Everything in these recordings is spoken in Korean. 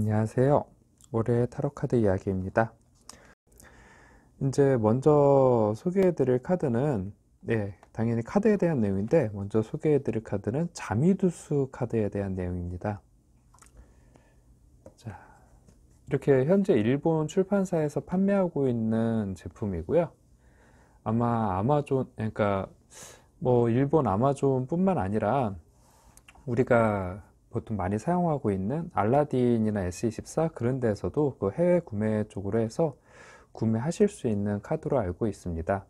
안녕하세요. 올해 타로카드 이야기입니다. 이제 먼저 소개해드릴 카드는 당연히 카드에 대한 내용인데 먼저 소개해드릴 카드는 자미두수 카드에 대한 내용입니다. 자, 이렇게 현재 일본 출판사에서 판매하고 있는 제품이고요. 아마 아마존, 그러니까 일본 아마존뿐만 아니라 우리가 보통 많이 사용하고 있는 알라딘이나 S24 그런 데에서도 그 해외 구매 쪽으로 해서 구매하실 수 있는 카드로 알고 있습니다.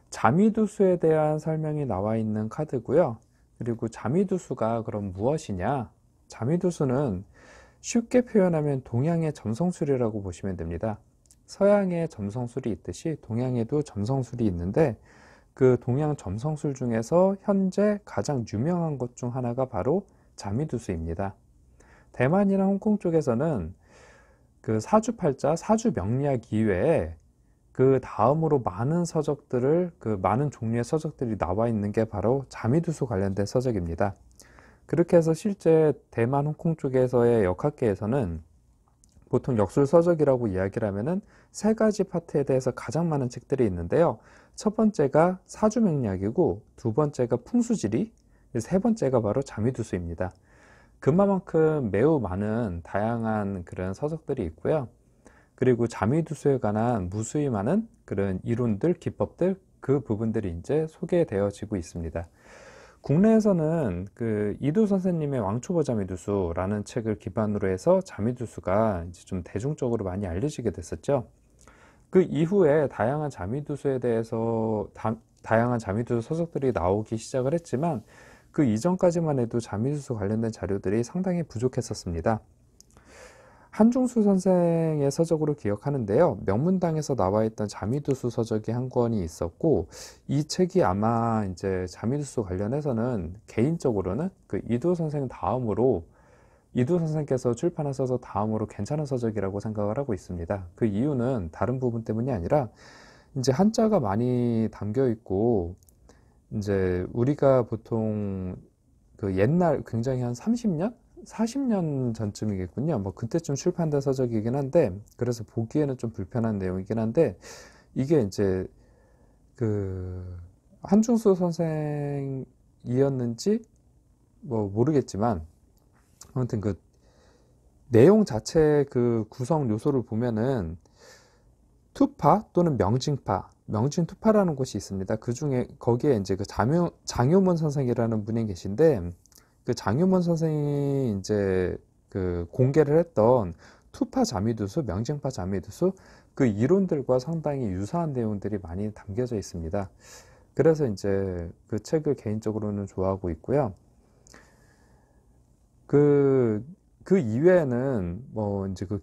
자미두수에 대한 설명이 나와 있는 카드고요. 그리고 자미두수가 그럼 무엇이냐? 자미두수는 쉽게 표현하면 동양의 점성술이라고 보시면 됩니다. 서양의 점성술이 있듯이 동양에도 점성술이 있는데 그 동양 점성술 중에서 현재 가장 유명한 것 중 하나가 바로 자미두수입니다. 대만이나 홍콩 쪽에서는 그 사주팔자, 사주명리학 이외에 그 다음으로 많은 서적들을, 그 많은 종류의 서적들이 나와 있는 게 바로 자미두수 관련된 서적입니다. 그렇게 해서 실제 대만, 홍콩 쪽에서의 역학계에서는 보통 역술 서적이라고 이야기를 하면은 세 가지 파트에 대해서 가장 많은 책들이 있는데요. 첫 번째가 사주명리학이고, 두 번째가 풍수지리, 세 번째가 바로 자미두수입니다. 그만큼 매우 많은 다양한 그런 서적들이 있고요. 그리고 자미두수에 관한 무수히 많은 그런 이론들, 기법들, 그 부분들이 이제 소개되어지고 있습니다. 국내에서는 그 이도 선생님의 왕초보 자미두수라는 책을 기반으로 해서 자미두수가 이제 좀 대중적으로 많이 알려지게 됐었죠. 그 이후에 다양한 자미두수에 대해서 다양한 자미두수 서적들이 나오기 시작을 했지만 그 이전까지만 해도 자미두수 관련된 자료들이 상당히 부족했었습니다. 한중수 선생의 서적으로 기억하는데요. 명문당에서 나와 있던 자미두수 서적이 한 권이 있었고, 이 책이 아마 이제 자미두수 관련해서는 개인적으로는 그 이도 선생 다음으로, 이도 선생께서 출판한 서적 다음으로 괜찮은 서적이라고 생각을 하고 있습니다. 그 이유는 다른 부분 때문이 아니라 이제 한자가 많이 담겨 있고, 이제 우리가 보통 그 옛날 굉장히 한 30년? 40년 전쯤이겠군요. 그때쯤 출판된 서적이긴 한데, 그래서 보기에는 좀 불편한 내용이긴 한데, 이게 이제 그 한중수 선생이었는지 모르겠지만, 아무튼 그 내용 자체 그 구성 요소를 보면은 투파 또는 명징파, 명징투파라는 곳이 있습니다. 그 중에 거기에 이제 그 장효문 선생이라는 분이 계신데, 그 장효문 선생이 이제 그 공개를 했던 투파 자미두수, 명징파 자미두수 그 이론들과 상당히 유사한 내용들이 많이 담겨져 있습니다. 그래서 이제 그 책을 개인적으로는 좋아하고 있고요. 그 이외에는 이제 그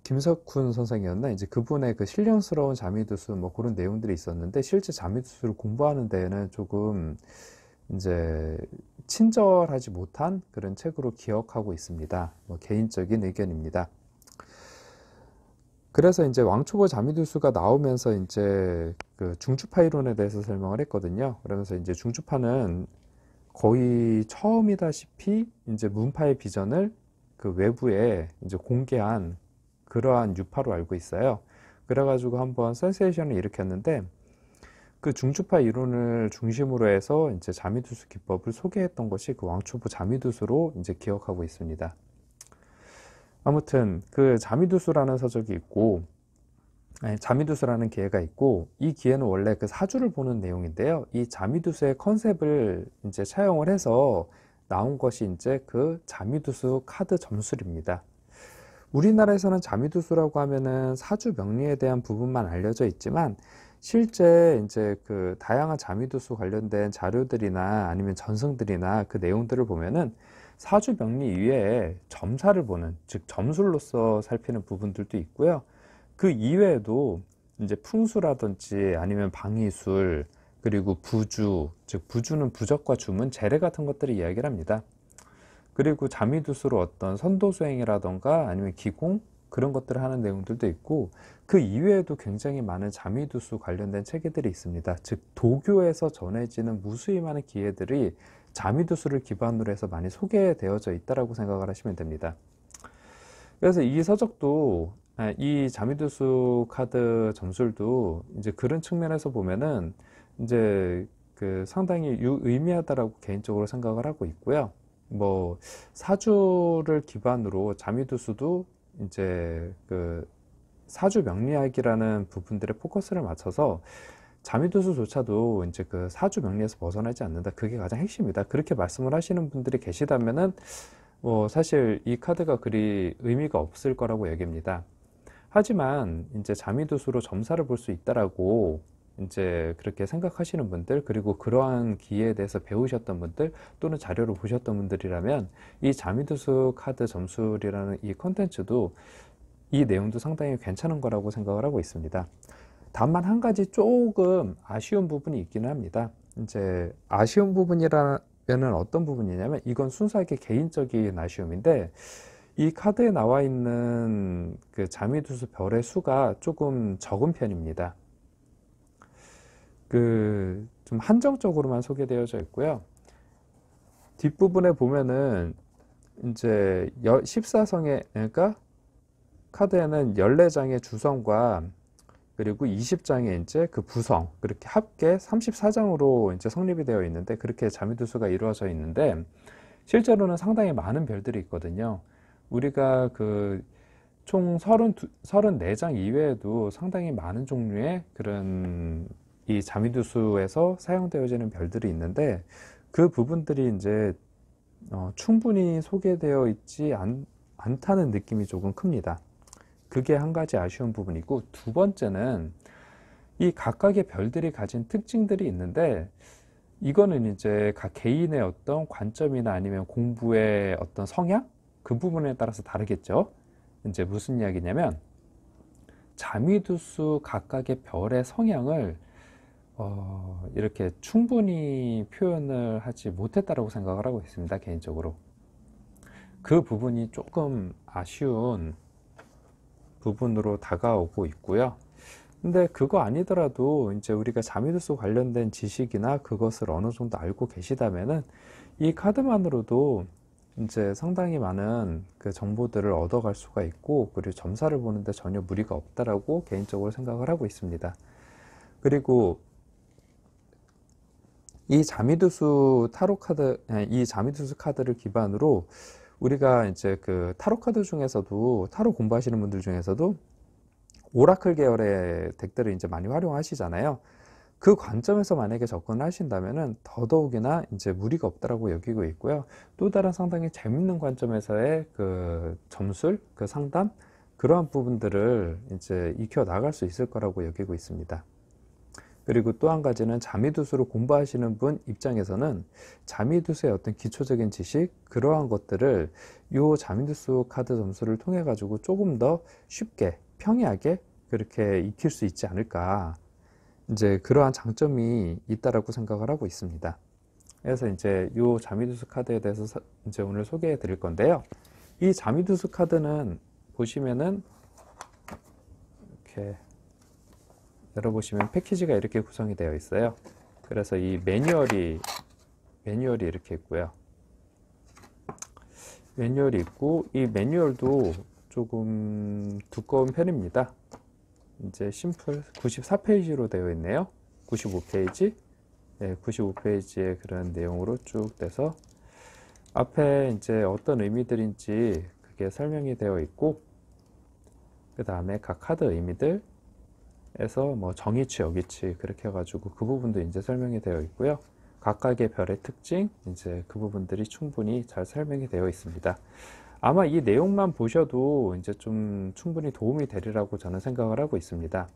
김석훈 선생이었나? 이제 그분의 그 신령스러운 자미두수 그런 내용들이 있었는데 실제 자미두수를 공부하는 데에는 조금 이제 친절하지 못한 그런 책으로 기억하고 있습니다. 개인적인 의견입니다. 그래서 이제 왕초보 자미두수가 나오면서 이제 그 중추파 이론에 대해서 설명을 했거든요. 그러면서 이제 중추파는 거의 처음이다시피 이제 문파의 비전을 그 외부에 이제 공개한 그러한 유파로 알고 있어요. 그래가지고 한번 센세이션을 일으켰는데 그 중추파 이론을 중심으로 해서 이제 자미두수 기법을 소개했던 것이 그 왕초보 자미두수로 이제 기억하고 있습니다. 아무튼 그 자미두수라는 서적이 있고, 자미두수라는 기회가 있고, 이 기회는 원래 그 사주를 보는 내용인데요. 이 자미두수의 컨셉을 이제 차용을 해서 나온 것이 이제 그 자미두수 카드 점술입니다. 우리나라에서는 자미두수라고 하면은 사주 명리에 대한 부분만 알려져 있지만 실제 이제 그 다양한 자미두수 관련된 자료들이나 아니면 전승들이나 그 내용들을 보면은 사주 명리 이외에 점사를 보는, 즉 점술로서 살피는 부분들도 있고요. 그 이외에도 이제 풍수라든지 아니면 방위술, 그리고 부주, 즉 부주는 부적과 주문, 재래 같은 것들을 이야기를 합니다. 그리고 자미두수로 어떤 선도 수행이라던가 아니면 기공 그런 것들을 하는 내용들도 있고, 그 이외에도 굉장히 많은 자미두수 관련된 체계들이 있습니다. 즉 도교에서 전해지는 무수히 많은 기회들이 자미두수를 기반으로 해서 많이 소개되어져 있다라고 생각을 하시면 됩니다. 그래서 이 서적도, 이 자미두수 카드 점술도 이제 그런 측면에서 보면은 이제 그 상당히 유의미하다라고 개인적으로 생각을 하고 있고요. 뭐 사주를 기반으로 자미두수도 이제 그 사주 명리학이라는 부분들의 포커스를 맞춰서 자미두수조차도 이제 그 사주 명리에서 벗어나지 않는다. 그게 가장 핵심이다. 그렇게 말씀을 하시는 분들이 계시다면은 뭐 사실 이 카드가 그리 의미가 없을 거라고 여깁니다. 하지만 이제 자미두수로 점사를 볼 수 있다라고 이제 그렇게 생각하시는 분들, 그리고 그러한 기회에 대해서 배우셨던 분들 또는 자료를 보셨던 분들이라면 이 자미두수 카드 점술이라는 이 컨텐츠도 이 내용도 상당히 괜찮은 거라고 생각을 하고 있습니다. 다만 한 가지 조금 아쉬운 부분이 있기는 합니다. 이제 아쉬운 부분이라면 어떤 부분이냐면 이건 순수하게 개인적인 아쉬움인데, 이 카드에 나와 있는 그 자미두수 별의 수가 조금 적은 편입니다. 그 좀 한정적으로만 소개되어져 있고요. 뒷부분에 보면은 이제 14성의, 그러니까 카드에는 14장의 주성과 그리고 20장의 이제 그 부성, 그렇게 합계 34장으로 이제 성립이 되어 있는데, 그렇게 자미두수가 이루어져 있는데 실제로는 상당히 많은 별들이 있거든요. 우리가 그 총 34장 이외에도 상당히 많은 종류의 그런 이 자미두수에서 사용되어지는 별들이 있는데, 그 부분들이 이제 충분히 소개되어 있지 않다는 느낌이 조금 큽니다. 그게 한 가지 아쉬운 부분이고, 두 번째는 이 각각의 별들이 가진 특징들이 있는데, 이거는 이제 각 개인의 어떤 관점이나 아니면 공부의 어떤 성향? 그 부분에 따라서 다르겠죠. 이제 무슨 이야기냐면, 자미두수 각각의 별의 성향을 이렇게 충분히 표현을 하지 못했다라고 생각을 하고 있습니다, 개인적으로. 그 부분이 조금 아쉬운 부분으로 다가오고 있고요. 근데 그거 아니더라도 이제 우리가 자미두수 관련된 지식이나 그것을 어느 정도 알고 계시다면은 이 카드만으로도 이제 상당히 많은 그 정보들을 얻어갈 수가 있고, 그리고 점사를 보는데 전혀 무리가 없다라고 개인적으로 생각을 하고 있습니다. 그리고 이 자미두수 이 자미두수 카드를 기반으로 우리가 이제 그 타로 카드 중에서도, 타로 공부하시는 분들 중에서도 오라클 계열의 덱들을 이제 많이 활용하시잖아요. 그 관점에서 만약에 접근을 하신다면은 더더욱이나 이제 무리가 없다라고 여기고 있고요. 또 다른 상당히 재밌는 관점에서의 그 점술, 그 상담, 그러한 부분들을 이제 익혀 나갈 수 있을 거라고 여기고 있습니다. 그리고 또 한 가지는 자미두수로 공부하시는 분 입장에서는 자미두수의 어떤 기초적인 지식, 그러한 것들을 요 자미두수 카드 점수를 통해 가지고 조금 더 쉽게 평이하게 그렇게 익힐 수 있지 않을까, 이제 그러한 장점이 있다라고 생각을 하고 있습니다. 그래서 이제 요 자미두수 카드에 대해서 이제 오늘 소개해 드릴 건데요. 이 자미두수 카드는 보시면은 이렇게 열어보시면 패키지가 이렇게 구성이 되어 있어요. 그래서 이 매뉴얼이 이렇게 있고요. 매뉴얼이 있고, 이 매뉴얼도 조금 두꺼운 편입니다. 이제 심플 94페이지로 되어 있네요. 95페이지. 네, 95페이지의 그런 내용으로 쭉 돼서 앞에 이제 어떤 의미들인지 그게 설명이 되어 있고, 그 다음에 각 카드 의미들 에서 뭐 정의치, 역이치 그렇게 해가지고 그 부분도 이제 설명이 되어 있고요. 각각의 별의 특징, 이제 그 부분들이 충분히 잘 설명이 되어 있습니다. 아마 이 내용만 보셔도 이제 좀 충분히 도움이 되리라고 저는 생각을 하고 있습니다.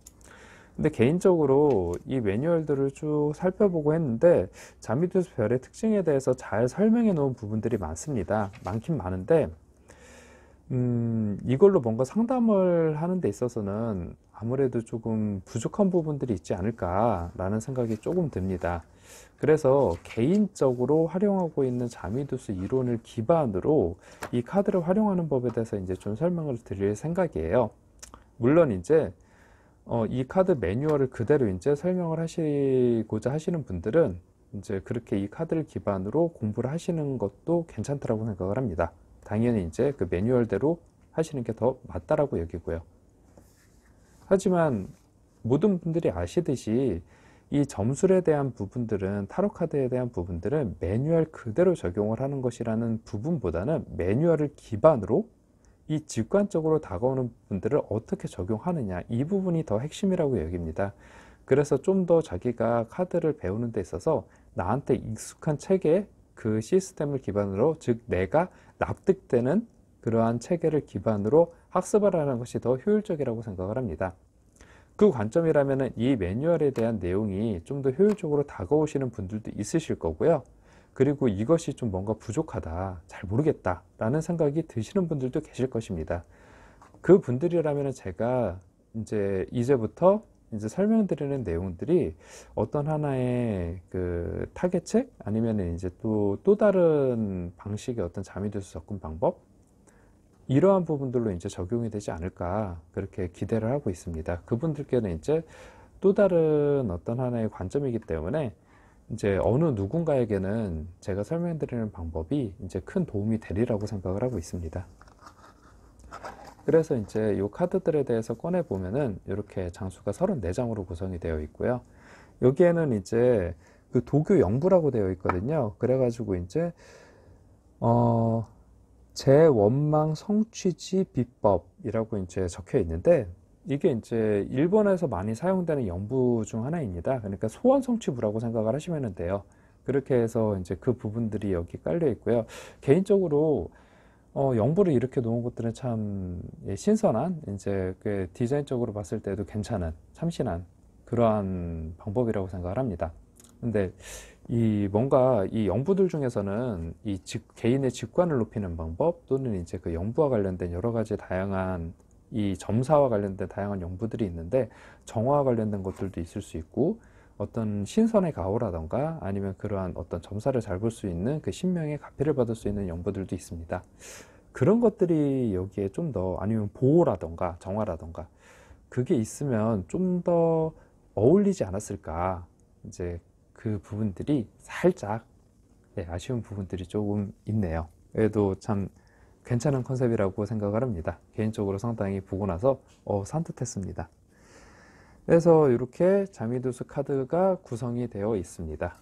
근데 개인적으로 이 매뉴얼들을 쭉 살펴보고 했는데 자미두수 별의 특징에 대해서 잘 설명해 놓은 부분들이 많습니다. 많긴 많은데 이걸로 뭔가 상담을 하는 데 있어서는 아무래도 조금 부족한 부분들이 있지 않을까라는 생각이 조금 듭니다. 그래서 개인적으로 활용하고 있는 자미두수 이론을 기반으로 이 카드를 활용하는 법에 대해서 이제 좀 설명을 드릴 생각이에요. 물론 이제 이 카드 매뉴얼을 그대로 이제 설명을 하시고자 하시는 분들은 이제 그렇게 이 카드를 기반으로 공부를 하시는 것도 괜찮다라고 생각을 합니다. 당연히 이제 그 매뉴얼대로 하시는 게 더 맞다라고 여기고요. 하지만 모든 분들이 아시듯이 이 점술에 대한 부분들은, 타로 카드에 대한 부분들은 매뉴얼 그대로 적용을 하는 것이라는 부분보다는 매뉴얼을 기반으로 이 직관적으로 다가오는 분들을 어떻게 적용하느냐, 이 부분이 더 핵심이라고 여깁니다. 그래서 좀 더 자기가 카드를 배우는 데 있어서 나한테 익숙한 체계, 그 시스템을 기반으로, 즉 내가 납득되는 그러한 체계를 기반으로 학습을 하는 것이 더 효율적이라고 생각을 합니다. 그 관점이라면 이 매뉴얼에 대한 내용이 좀 더 효율적으로 다가오시는 분들도 있으실 거고요. 그리고 이것이 좀 뭔가 부족하다, 잘 모르겠다 라는 생각이 드시는 분들도 계실 것입니다. 그 분들이라면 제가 이제부터 설명드리는 내용들이 어떤 하나의 그 타겟책, 아니면 이제 또 다른 방식의 어떤 자미도수 접근 방법, 이러한 부분들로 이제 적용이 되지 않을까, 그렇게 기대를 하고 있습니다. 그분들께는 이제 또 다른 어떤 하나의 관점이기 때문에 이제 어느 누군가에게는 제가 설명드리는 방법이 이제 큰 도움이 되리라고 생각을 하고 있습니다. 그래서 이제 이 카드들에 대해서 꺼내 보면은 이렇게 장수가 34장으로 구성이 되어 있고요. 여기에는 이제 그 도교 영부라고 되어 있거든요. 그래가지고 이제 제원망 성취지 비법이라고 이제 적혀 있는데, 이게 이제 일본에서 많이 사용되는 영부 중 하나입니다. 그러니까 소원 성취부라고 생각을 하시면 돼요. 그렇게 해서 이제 그 부분들이 여기 깔려 있고요. 개인적으로 영부를 이렇게 놓은 것들은 참 신선한, 이제 그 디자인적으로 봤을 때도 괜찮은, 참신한 그러한 방법이라고 생각을 합니다. 근데 이 뭔가 이 영부들 중에서는 개인의 직관을 높이는 방법, 또는 이제 그 영부와 관련된 여러 가지 다양한 이 점사와 관련된 다양한 영부들이 있는데, 정화와 관련된 것들도 있을 수 있고, 어떤 신선의 가호라던가 아니면 그러한 어떤 점사를 잘 볼 수 있는 그 신명의 가피를 받을 수 있는 영부들도 있습니다. 그런 것들이 여기에 좀 더, 아니면 보호라던가 정화라던가, 그게 있으면 좀 더 어울리지 않았을까, 이제 그 부분들이 살짝 아쉬운 부분들이 조금 있네요. 그래도 참 괜찮은 컨셉이라고 생각을 합니다. 개인적으로 상당히 보고 나서 산뜻했습니다. 그래서 이렇게 자미도수 카드가 구성이 되어 있습니다.